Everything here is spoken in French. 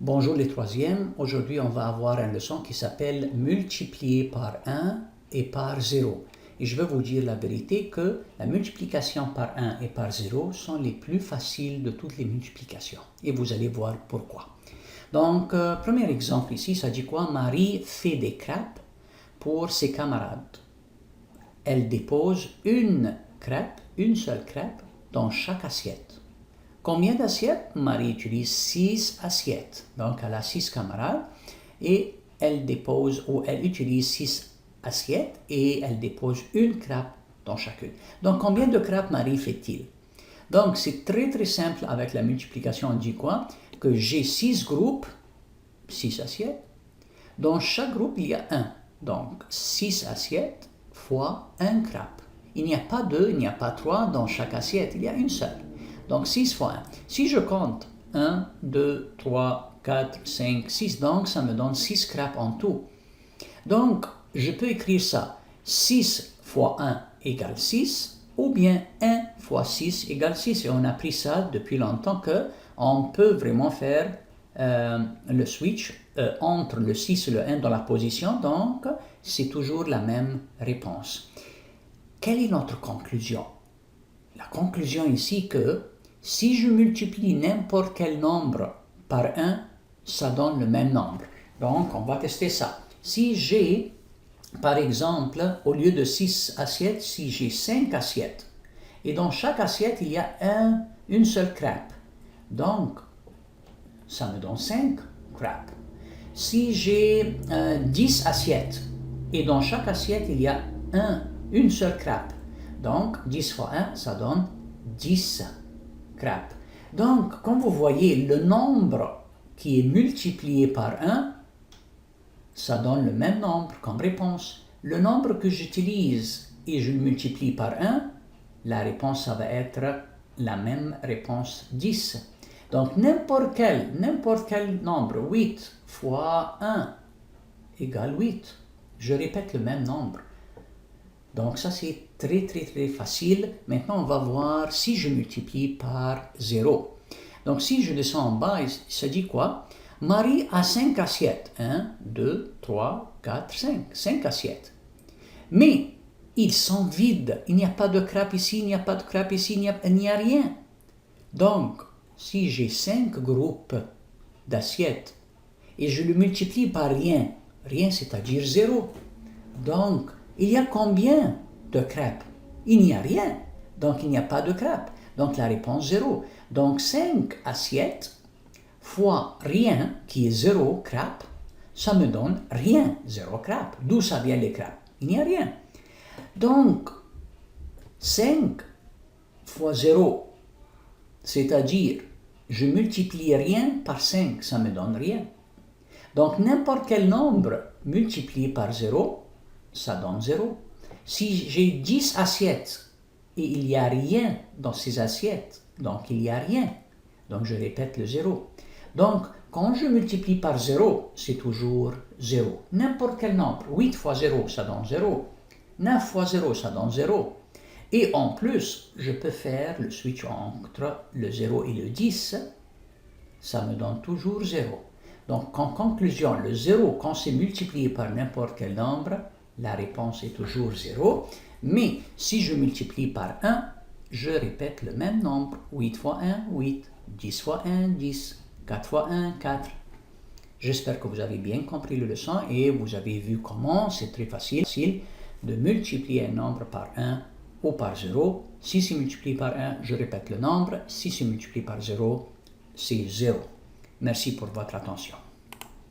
Bonjour les troisièmes, aujourd'hui on va avoir une leçon qui s'appelle multiplier par 1 et par 0. Et je vais vous dire la vérité que la multiplication par 1 et par 0 sont les plus faciles de toutes les multiplications. Et vous allez voir pourquoi. Donc, premier exemple ici, ça dit quoi? Marie fait des crêpes pour ses camarades. Elle dépose une crêpe, une seule crêpe, dans chaque assiette. Combien d'assiettes? Marie utilise 6 assiettes. Donc, elle a 6 camarades et elle dépose ou elle utilise 6 assiettes et elle dépose une crêpe dans chacune. Donc, combien de crêpes Marie fait-il? Donc, c'est très simple avec la multiplication. On dit quoi? Que j'ai 6 groupes, 6 assiettes. Dans chaque groupe, il y a 1. Donc, 6 assiettes fois 1 crêpe. Il n'y a pas 2, il n'y a pas 3 dans chaque assiette, il y a une seule. Donc 6 fois 1. Si je compte 1, 2, 3, 4, 5, 6, donc ça me donne 6 crêpes en tout. Donc, je peux écrire ça. 6 fois 1 égale 6, ou bien 1 fois 6 égale 6. Et on a appris ça depuis longtemps qu'on peut vraiment faire le switch entre le 6 et le 1 dans la position. Donc, c'est toujours la même réponse. Quelle est notre conclusion? La conclusion ici que si je multiplie n'importe quel nombre par 1, ça donne le même nombre. Donc, on va tester ça. Si j'ai, par exemple, au lieu de 6 assiettes, si j'ai 5 assiettes, et dans chaque assiette, il y a une seule crêpe. Donc, ça me donne 5 crêpes. Si j'ai 10 assiettes, et dans chaque assiette, il y a une seule crêpe. Donc, 10 fois 1, ça donne 10 crêpes. Donc, comme vous voyez, le nombre qui est multiplié par 1, ça donne le même nombre comme réponse. Le nombre que j'utilise et je le multiplie par 1, la réponse, ça va être la même réponse, 10. Donc, n'importe quel nombre, 8 fois 1 égale 8. Je répète le même nombre. Donc ça c'est très facile. Maintenant on va voir si je multiplie par 0. Donc si je descends en bas, ça dit quoi? Marie a 5 assiettes. 1, 2, 3, 4, 5. 5 assiettes. Mais ils sont vides. Il n'y a pas de crêpes ici, il n'y a pas de crêpes ici, il n'y a rien. Donc si j'ai 5 groupes d'assiettes et je le multiplie par rien, rien c'est-à-dire 0. Donc, il y a combien de crêpes? Il n'y a rien. Donc, il n'y a pas de crêpes. Donc, la réponse 0. Donc, 5 assiettes fois rien, qui est 0 crêpes, ça me donne rien, 0 crêpes. D'où ça vient les crêpes? Il n'y a rien. Donc, 5 fois 0, c'est-à-dire, je multiplie rien par 5, ça me donne rien. Donc, n'importe quel nombre multiplié par 0, ça donne 0. Si j'ai 10 assiettes et il n'y a rien dans ces assiettes, donc il n'y a rien. Donc, je répète le 0. Donc, quand je multiplie par 0, c'est toujours 0. N'importe quel nombre. 8 fois 0, ça donne 0. 9 fois 0, ça donne 0. Et en plus, je peux faire le switch entre le 0 et le 10. Ça me donne toujours 0. Donc, en conclusion, le 0, quand c'est multiplié par n'importe quel nombre, la réponse est toujours 0. Mais si je multiplie par 1, je répète le même nombre. 8 fois 1, 8. 10 fois 1, 10. 4 fois 1, 4. J'espère que vous avez bien compris la leçon et vous avez vu comment c'est très facile de multiplier un nombre par 1 ou par 0. Si c'est multiplié par 1, je répète le nombre. Si c'est multiplié par 0, c'est 0. Merci pour votre attention.